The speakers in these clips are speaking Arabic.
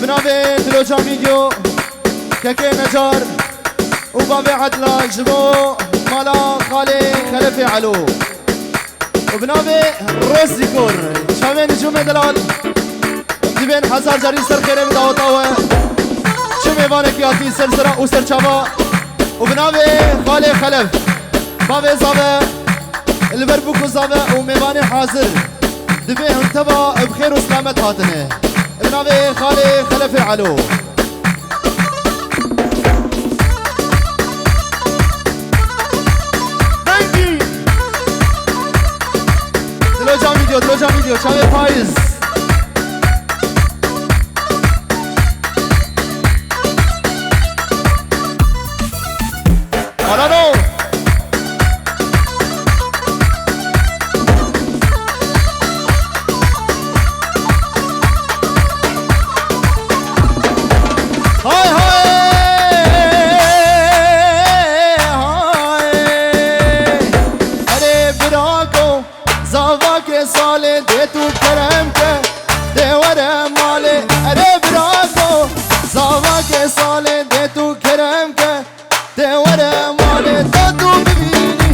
بنابه دلوجا فيديو كاكي نجار وبابي عدلا جبو مالا خالي خلفي علو وبنابه روز ديكور شامي نجوم دلال دبين حزار جاري سر خيري بداوطاوه شو ميبانك ياتي سرسرة وسر شابا وبنابه خالي خلف بابي زابه البربوك زابه وميباني حاضر دبي انتبه بخير وسلامة هاتنه بنابه خالي خلفي علو دلوجا فيديو شاوي فايز أرانو هاي أري براكو زاواك سالي ديتو كرمك ديورة مالي أري براكو زاواك سالي ديتو كرمك ديورة مالي داتو ببيني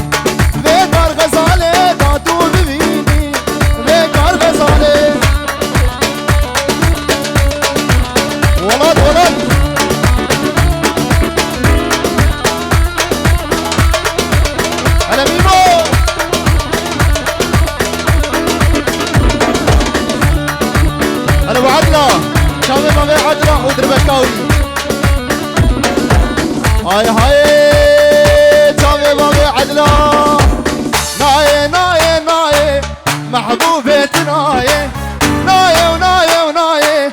بيكار غزالي داتو ببيني بيكار غزالي ولد أنا ميمو أنا أبو عدلة شامي مامي عدلة ودربكاوي هاي شامي مامي عدلة ناي ناي ناي محبوبتي ناي ناي وناي وناي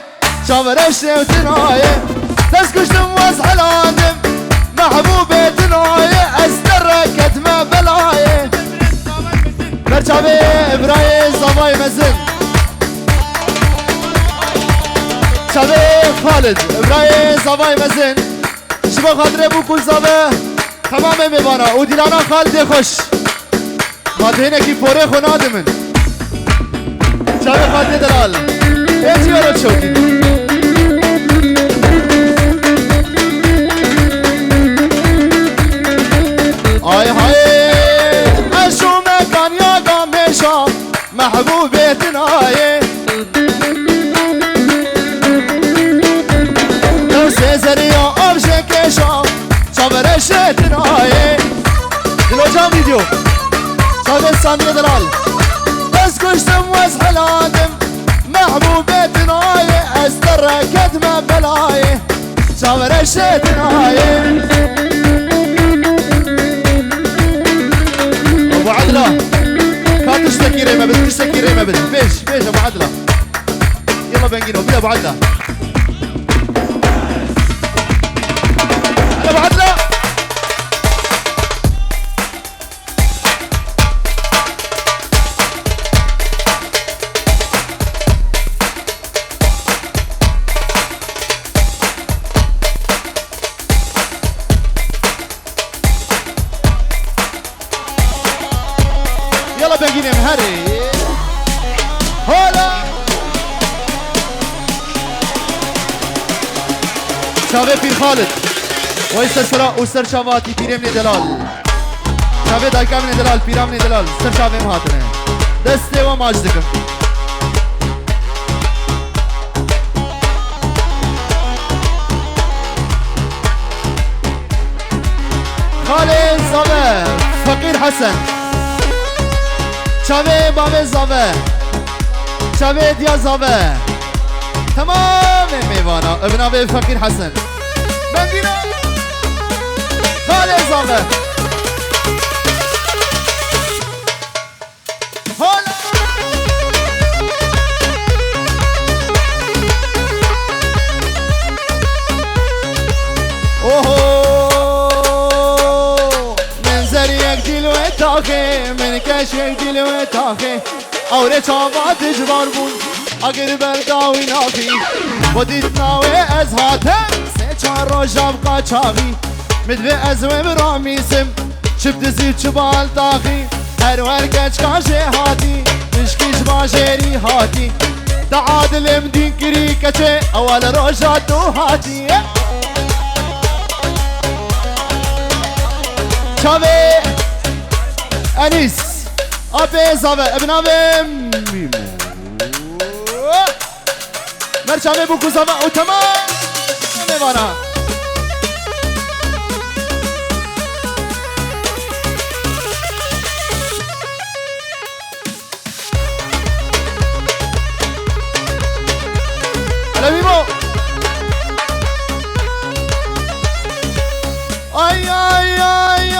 شامي رشي وتناي تسكش نموز حلادم محبوبتي ناي استرك كتمة بلاي مرشابي إبراهيم صباي مزن شباب خالد ابراهيم زبای مزن شبا خاطره بو کل زبه تمام میبانا و دیلانا خالد خوش خاطره کی پوره خوناد من شباب خالد دلال ایچی ورد شوکی آی های اشو مکان یادا میشا محبوبیتن آیه سيزريا أرجع كيشا صبر الشتناي دلوجا فيديو صابر سامي دلال بس كشتم واسحل آدم محبوبتناي استر كدمة بلاي صبر الشتناي أبو عدلة كان تشتكي ريمة بد تشتكي ريمة بد بيش أبو عدلة يلا بنجينه بيا أبو عدلة أبو عدلة يلا باقيين يا مهري هلا شباب بير خالد ويسر سرا وسر شواتي بيرم دلال شباب دايكا من دلال بيرام من دلال سر شباب هاتنه دسته و ماجدكم خالد زبا فقير حسن شباب بابا زبا شباب ديا زبا تمام ميوانا ابن ابي فقير حسن بندينا خالد زبا هلا اوه من زريك دلوتاخي من كشك دلوتاخي اوري چاوات جبار بون اگر برداوی ناخی بودید ناوی از هاتم سه چار روژم قاچاوی مدوی از ومرامیسم شب دزی چبال داخی هر ورگچ کاشه هاتی مشکیش باجری هاتی تعادل مدين كريكة أول روجات وهاتية شابي أنيس أبي زابي ابن أبي ميمو مرشامي بوكو زابي وتمام ميوانا هلا ميمو اي اي اي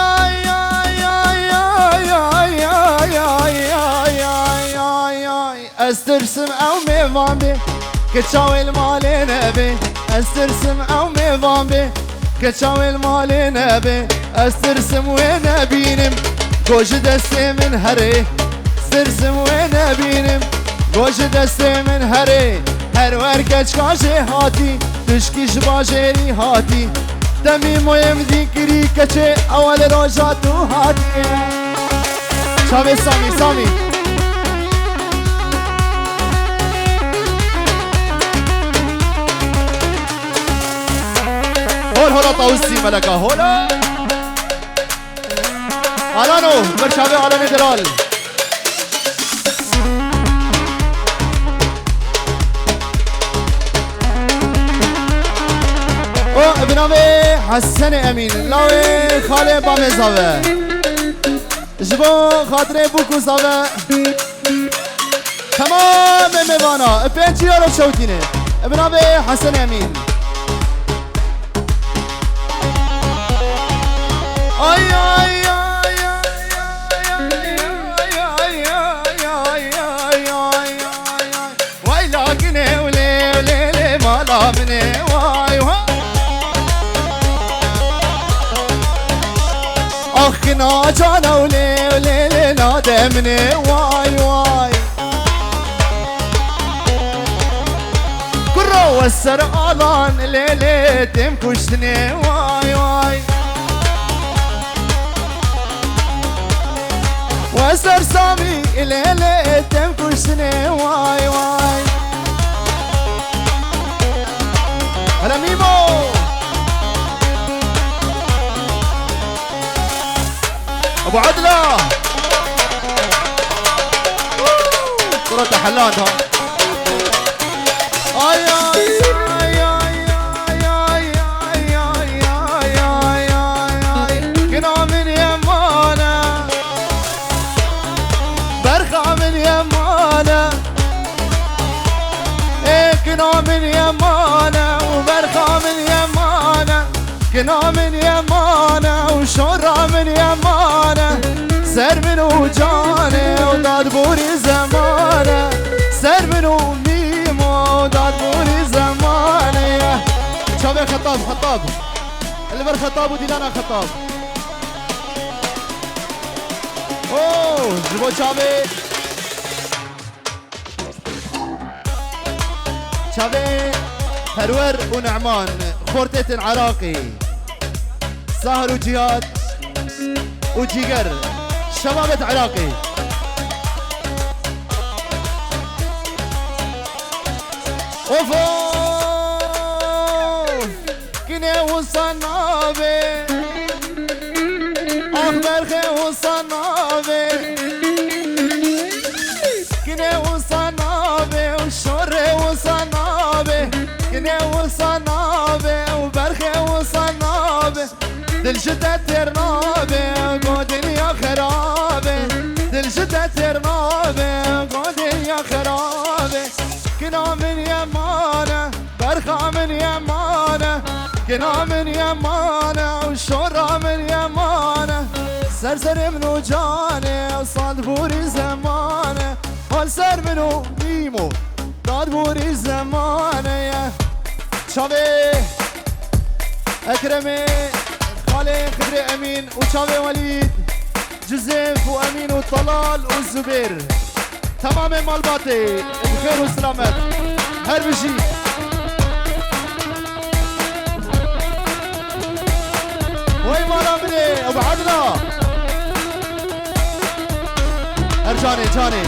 اي استرسم او ميوان بي كتشاوي المالي نبي استرسم او ميوان بي كتشاوي المالي نبي استرسم وين ابينم جوج دستي من هري استرسم وين ابينم جوج دستي من هري هر وركش كاشي هاتي تشكيش باجيري هاتي دمي مهم ذكري كتشي اول روجات وهاتي شابي سامي سامي هول هولا طاوسي ملكا هولا علانو برشابي على ندرال او ابن ابي حسن امين لاوي خالي بامي زاوه جبو خاطري بوكو زاوه تمام ميوانا بنتي يارو شوتيني ابن ابي حسن امين اي اي واي لاقني ولي ولي ما لامني واي اخنا جانا ولي ولي نادمني واي واي كرو والسرقان ليلي تمكشتني واي واي وسر سامي ليلي تمكشتني واي واي هلا ميمو ابو عدلة كرة حلان ها اي اي اي اي اي اي كنا من يمانا برخة من يمانا ايه كنا من يمانا وبرخة من يمانا كنا من يمانا وشرع من يمانا سر من وجاني وداد بوري زمانه سر من وميمو وداد بوري زمانه شابي خطاب خطاب اللي بر خطاب وديلانا خطاب اوه جبو شابي شابي هرور ونعمان خورتة عراقي ساهر وجهاد وجيجر شبابة عراقي اوفو كني وصلنا بي اخبر خي وصلنا بي كني وصلنا بي وشر وصلنا بي كني وصلنا بي وبرخي وصلنا بي دل جدة ترنابي قودن يا خرابي دل جدة ترنابي قودن يا خرابي كنا من يمانه برخة من يمانه كنا من يمانه وشرع من يمانه سرسر من وجانه وصاد بوري زمانه والسر منو ميمو داد بوري زمانه شابي اكرمي خالي خضري امين وشابي وليد جوزيف وامين وطلال والزبير تمام مالباتي بخير وسلامات هر بشي وي مالا مني ابو عدلة ارجاني جاني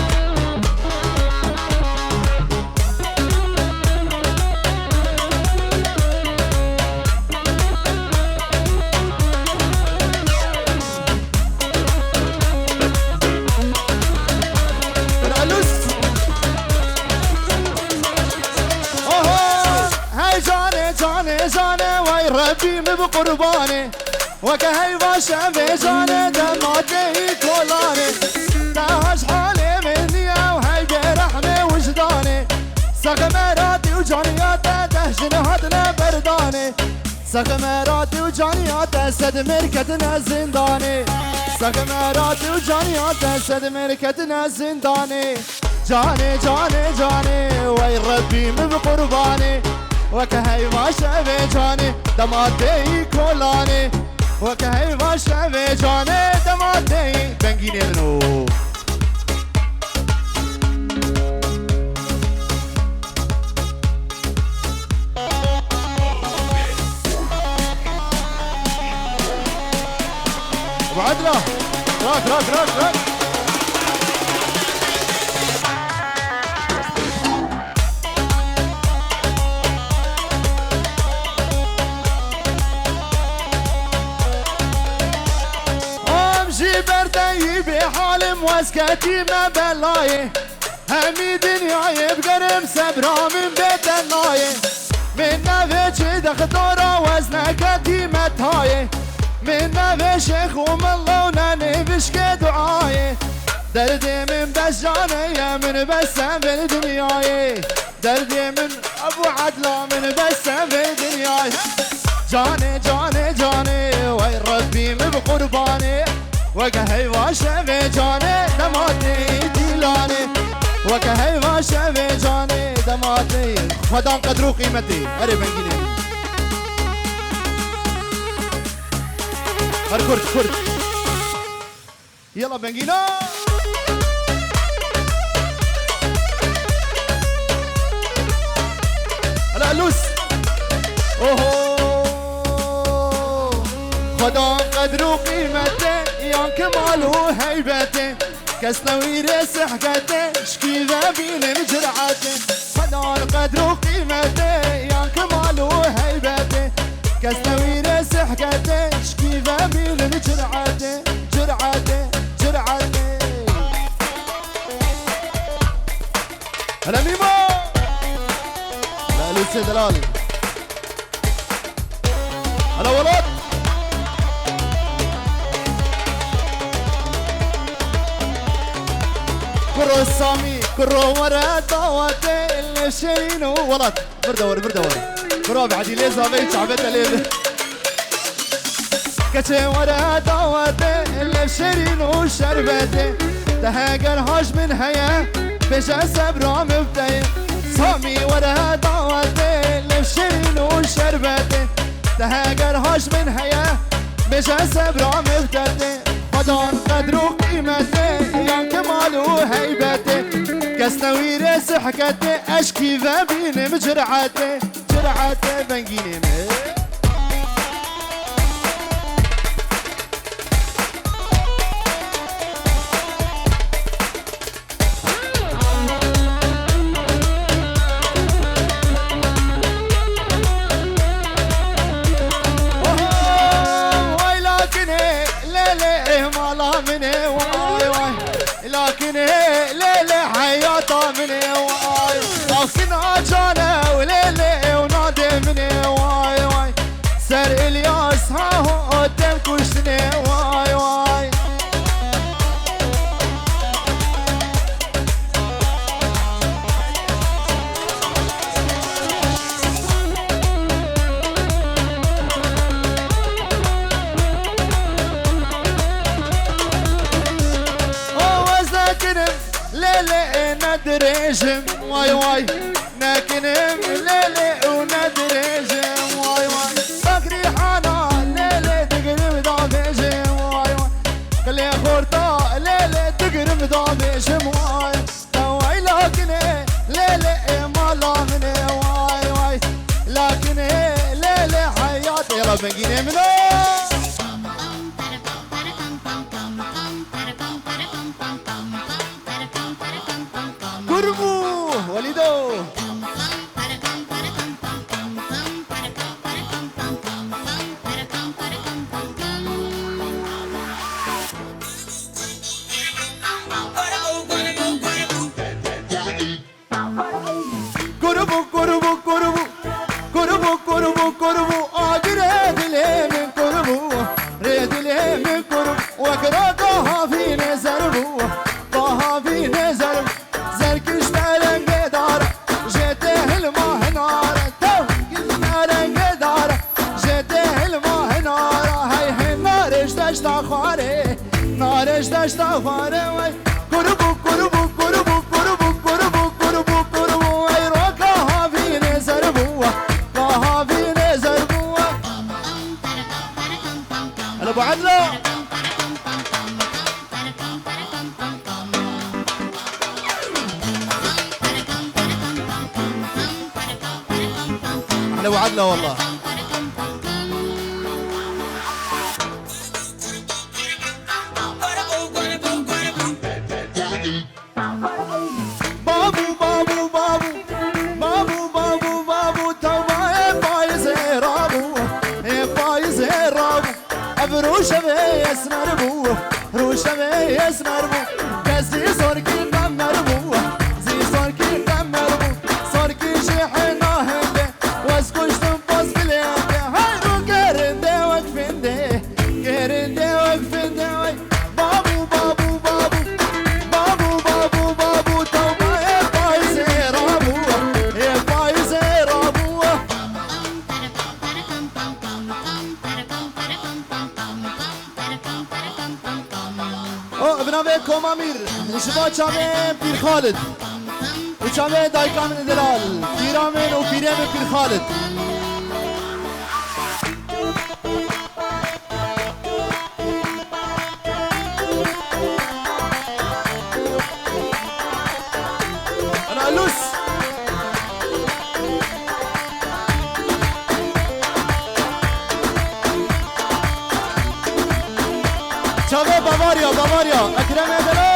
بجانه وای ربی بقربانه وكهي باشا بجانه دماته كولانه تهاش حالي مني وهي برحمه وجدانه سقمراتي وجانياته دهجن هدنا بردانه سقمراتي وجانياته سد مركتنا زندانه سقمراتي وجانياته سد مركتنا زندانه جاني جاني جاني وي ربي من قرباني وكهي باشا بجاني دماته كولانه وكهي باشا بجاني دماته بنجيني منو وعدله راك راك راك راك امشي بردي بحال موسكتي ما بلاي همي دنياي بقرم سبرا من بيت الناي من نفيتش دخدورة وزنكتي متهاي من نبي شيخ ومالله وناني دعاي دردي من بس جاني من بس بالدنياي دردي من ابو عدلة من بس بالدنياي جاني جاني جاني وي ربي من بقرباني وكهي واشا بجاني دماتي ديلاني وكهي واشا بجاني دماتي فدان قدرو قيمتي اري بنجيني كرد كرد يلا بنجينا هلا لوس اوهو خدا قدر وقيمته يا كمال وهيبته كسنوير سحكته شكيفه بين جرعته خدا قدر وقيمته يا كمال وهيبته كسنوير سحكته شكيفه بين جرعته جرعته جرعته هلا ميمو لا لسه دلال هلا ولد كرو السامي كرو ورا دعوته اللي شيرينو ولد بردور بردور كرو بعدي ليزا بيت عبته ليله كتي ورا دعوته اللي شيرينو شربته تهاجر هاش من هيا بجا سبرا مبدأ سامي ورا دعوته اللي شيرينو شربته تهاجر هاش من هيا بجا سبرا مبدأ خدان قدر وقيمته يا كمال وهيبته كسنوير سحكته اشكي بين مجرعته جرعته بنجيني مني واي واي لكن ليلة حياته مني واي لكن اجانا وليلة ونادي مني واي واي سر الياس ها هو قدام كشني واي واي ليلة ندريجم واي واي ناكنم ليلة وندريجم واي واي فكري حانا ليلة تقرب دامجم واي واي خلي خورتا ليلة تقرب دامجم واي واي لكن ليلة مالا مني واي واي لكن ليلة حياتي يلا بنجيني منو كربو وليدو كربو كربو كربو كربو كربو كربو دشتا فاره وی قربو قربو قربو قربو قربو قربو قربو ای رو کهاوی نظر بوا کهاوی نظر بوا هلا ابو عدلو هلا ابو عدلو والله روشة يسمر بوه روشة يسمر بوه كسي صوركي قمر بوه زي صوركي قمر بوه صوركي شحنا هنده واسكوش تنبص باليده هاي رو كرنده وقفنده كرنده وقفنده وي بابو بابو بابو بابو بابو بابو توبا يفايزي رابوه يفايزي رابوه بنابه کومامیر شما چامه پیر خالد و چامه دایکامن دلال پیرامن و پیرم پیر خالد انا لوس چامه بavariya bavariya اکرم دلال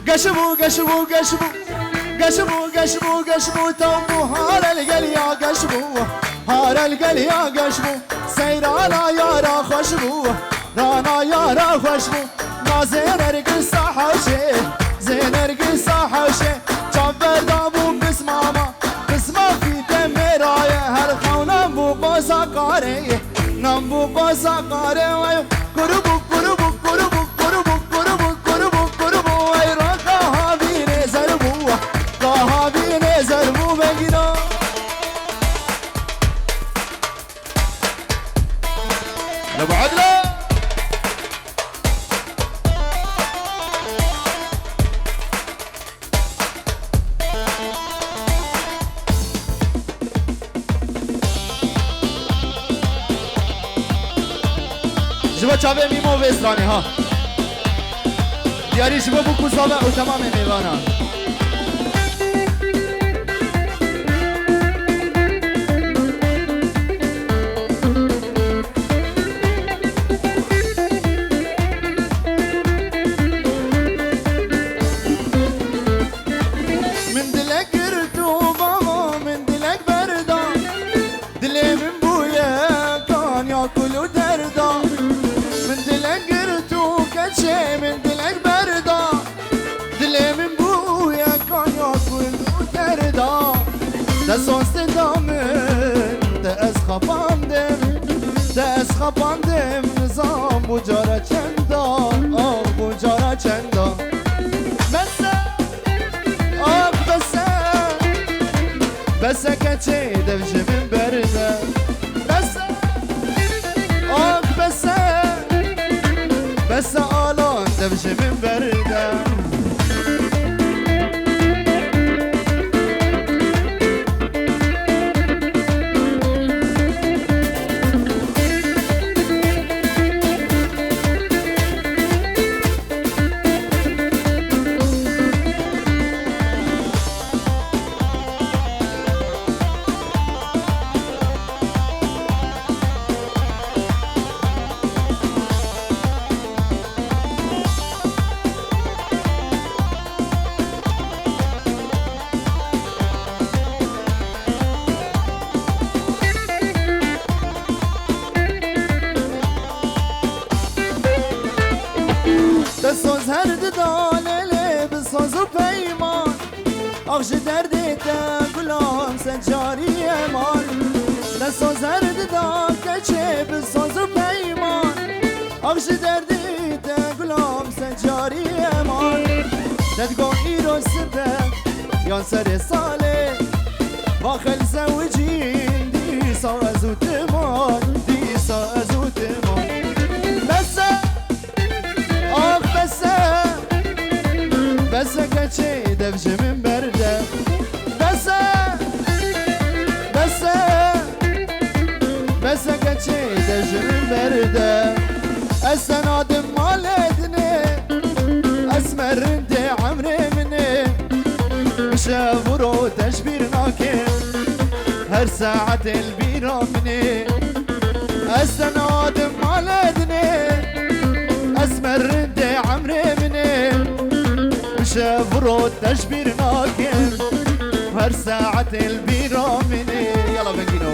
قشبو قشبو قشبو قشبو قشبو قشبو توبو هار القليا قشبو هار القليا قشبو سيرانا يارا خشبو رانا يارا خشبو نا زين ارقص حوشي زين ارقص حوشي جبر دابو بس ماما بس ما في تمرايه هالخونه بو باسا قاري نمبو باسا قاري ويو قربو قربو قربو قربو قربو قربو قربو ويرا كهابي نزر بو كهابي نزر بو بگیرا ابو عدلو جوا چاوه میمو وسترانی ها دیاری جوا بو کوزاوه او تمام میوانا من دلك گرتو بابا من دلك بردا دلی من بویا کان یا کلو دردا من دلك گرتو کچه من دلك بردا دلی من بویا کان یا کلو دردا دستانست دامن دست خباندم دست خباندم نظام بجارا چندان آه بجارا چندان بس كتشي دفش من برده بس آلان دفش من برده بساز هر ددانه بساز و پیمان آخش دردیده گلام سنجاری امان دستو زرد دا کچه بساز و پیمان آخش دردی تگلام سنجاری امان تدگو ایرو سبه یان سر ساله واخل زوجین دیسا ازو تمان دیسا ازو تمان بسه آخ بسه بسه کچه دفج من برده بسه بسه بسه کچه دفج من برده السنادم مالدني اسمرندي عمري مني مشاورو تشبير ناكل هر ساعة البيرة مني السنادم مالدني اسمرندي عمري مني مشاورو تشبير ناكل هر ساعة البيرة مني يلا بنجينو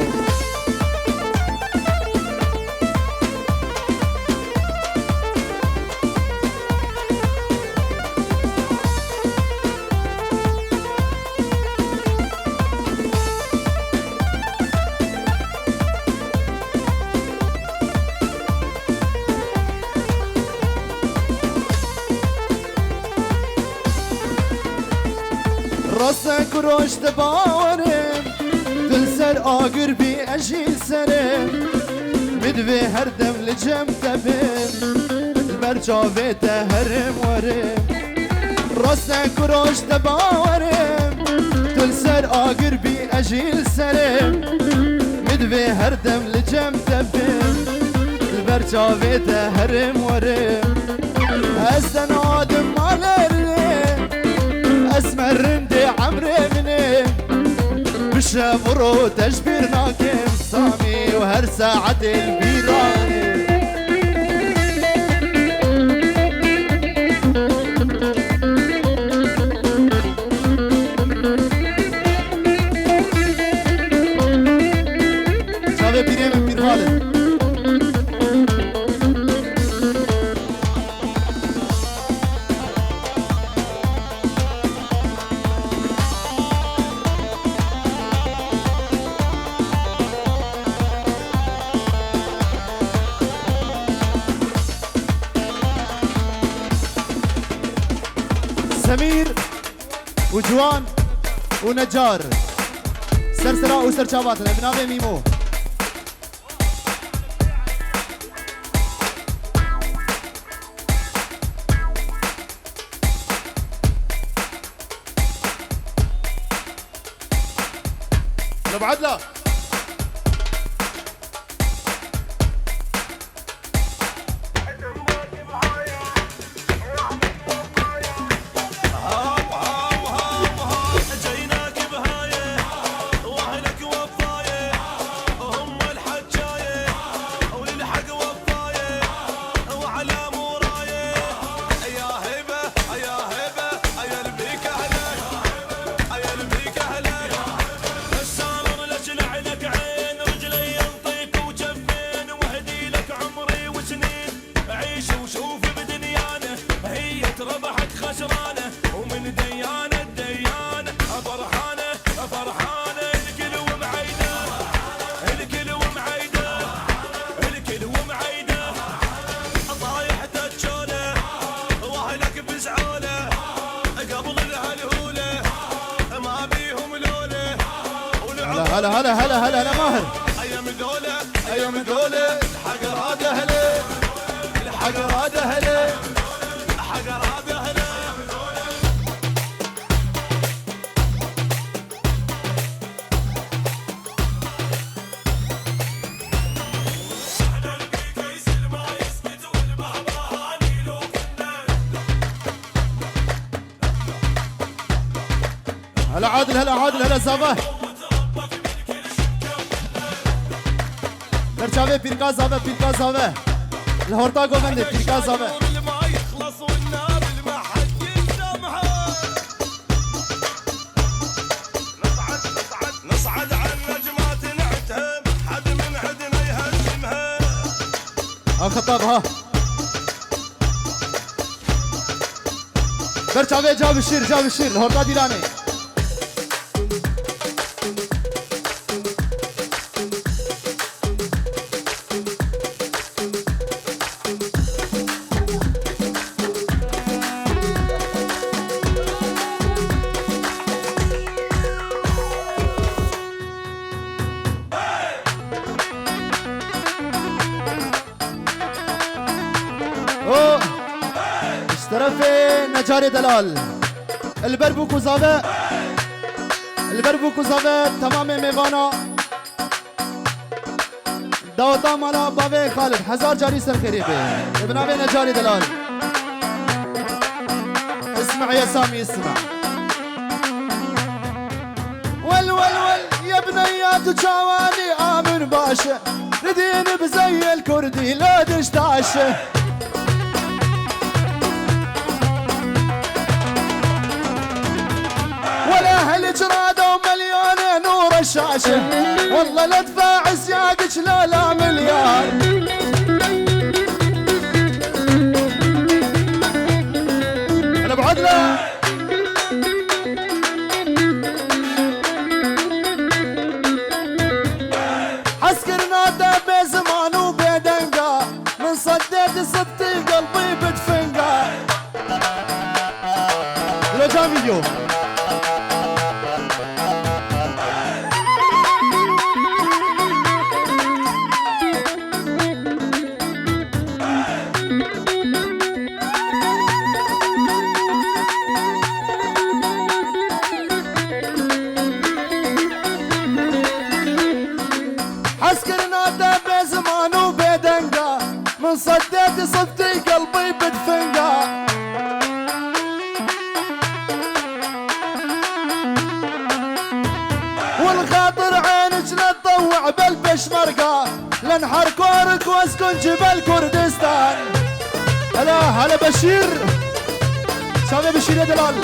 راسك رشد باورم دل سر آگر بی اجیل سرم بدوی هر دم لجم تبم المرجاوه تهرم ورم راسك رشد باورم دل سر آگر بی اجیل سرم بدوی هر دم لجم تبم المرجاوه تهرم ورم هستن آدم مالرم اسمرندي عمري مني بشافرو تجبير ناكم صامي وهر ساعة البيراني شافي بيري من بير خالد سمير وجوان ونجار سرسراء وسرشاباتنا بنابي ميمو نبعد له هلا هلا هلا هلا هلا ماهر ايام دولة ايام دولة الحقرات اهلي الحقرات اهلي الحقرات اهلي هلا عادل هلا عادل هلا زابه برچاوه پیرکا زابه پیرکا زابه الهورتا گوونده پیرکا زابه نصعد على النجمات نعتب حد من عدنا يهزمها خطاب ها برچاوه جاب الشير الهورتا ديلاني نجار دلال البربوك وزاوه البربوك وزاوه تمام میوانا داوتا مالا بابه خالد 1000 جاری سر خیری به ابن ابي نجار دلال اسمع يا سامي اسمع ول ول ول يا بنيات وجواني آمن باشا ردين بزي الكردي لا دشتاشه ولا هالجرادة ومليون نور الشاشة والله لا ادفع سياقك لا مليار انا بعدله عسكرنا دابي زمان وبيدنقا من صديت صدتي قلبي بدفنقا لو جا فيديو عسكرنا دابي زمان وبيدنقا من صديت صدتي قلبي بدفنقا والخاطر عينك لا تطوع بالبشمرقة لنحر كورك واسكن جبل كردستان هلا بشير سامي بشير يا دلال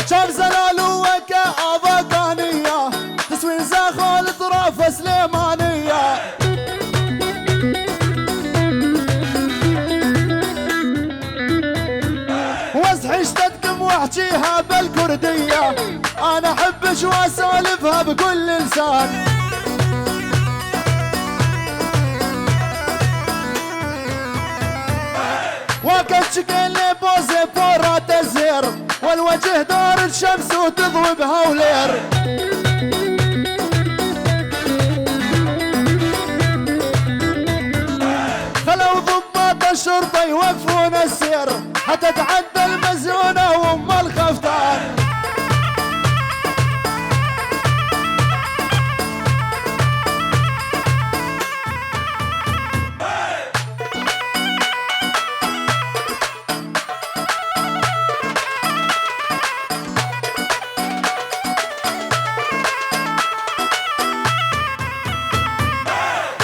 شاف زلالو وكا افغانية تسوين زاخول طراف سليمانية واسحش تدكم واحجيها بالكردية انا احبش واسولفها بكل لسان وقت شكل بوزي بورا تزهر والوجه دار الشمس وتضوي بهولير خلوا ضباط الشرطة يوقفون السير حتى تعدى المزونة وام الخفتان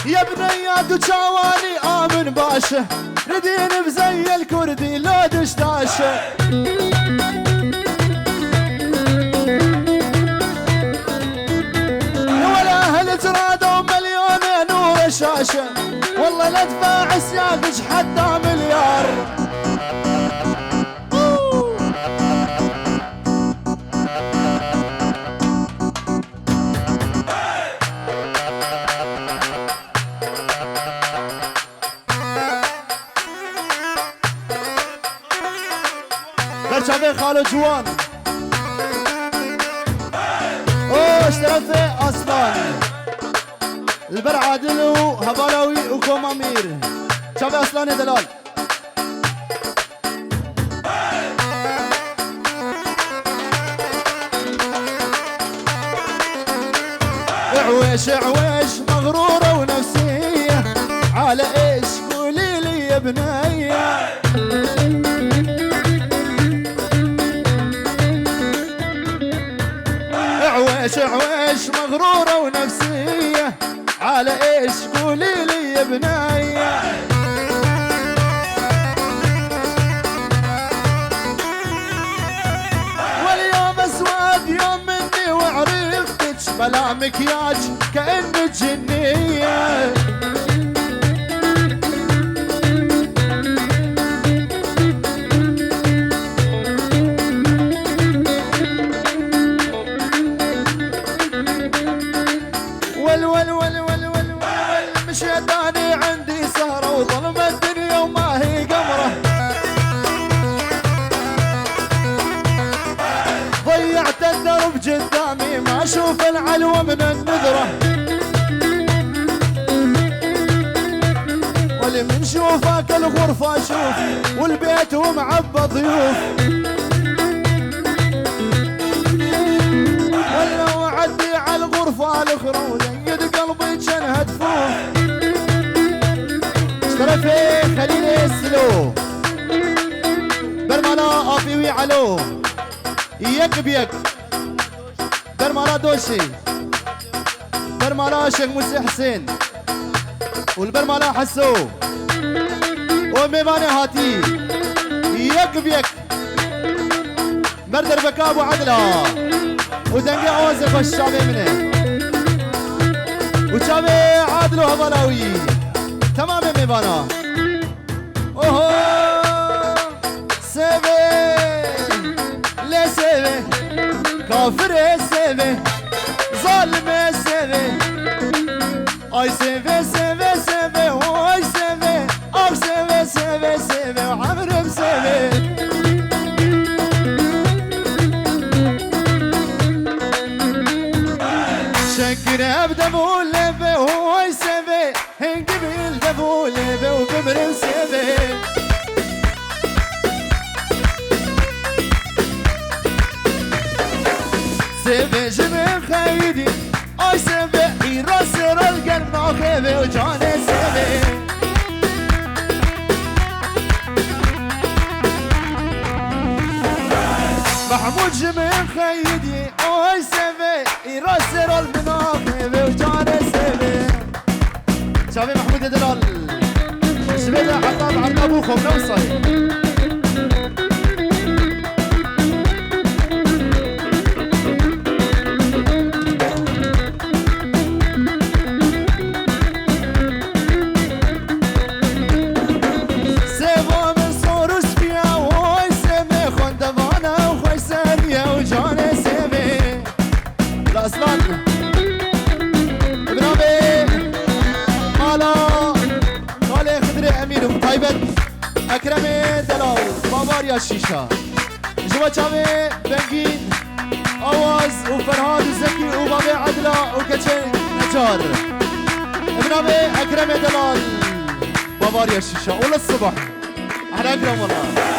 يا بنيات وجواني آمن باشا ردين بزي الكردي لا دشتاشه ولا أهل جرادة ومليون نور الشاشة والله لا ادفع سياقك حتى مليار شباب خالو جوان اشترفي اصلان البر عادل وهبالاوي وكوم امير شباب اصلان دلال عويش عويش مغرورة ونفسية على ايش قولي لي يا بنية عويش عويش مغرورة ونفسية على ايش قولي لي يا بنية واليوم اسود يوم مني وعرفتك بلا مكياج كأنك جنية مشيت اني عندي سهرة وظلم الدنيا وما هي قمرة بقدامي ما اشوف العلوة من النذرة، واللي من شوفك الغرفة اشوف والبيت ومعبى ضيوف، ولو اعدي على الغرفة الاخرى ولقيت قلبي كان هدفوف. اشترى فيه خليل السلو برمالا افيوي علو يك بيك برمالا دوشي برمالا شيخ موسى حسين والبرمالا حسو وميماني هاتي يك بيك مردر بكاب وعدلة ودنقي اوزق الشعبي منه وشعبي عادل وهبلاوي تمام ميمانا. اوهو سيفي لي سيفي كافر سيفي ظالم سيفي اي سيفي سيفي سيفي واي سيفي او سيفي سيفي سيفي وعمر بسيفي. شكر ابدا بولبي واي سيفي هنقبل دبولبي وقبر سيفي. سيفي جبن خيدي اي سيفي يرسر القرن خيبي وجاني سيفي. محمود جبن خيدي اي سيفي يرسر المناخيبي وجاني سيفي. شافي محمود دلال شبيله حطاب عبد ابوخو منوصي. اكرمي دلال باباريا الشيشه جوا شامي بنجين اواز وفرهاد زكي وبابي عدله وكتشي نجار ابنامي اكرمي دلال باباريا الشيشه وللصبح احنا اكرم والله.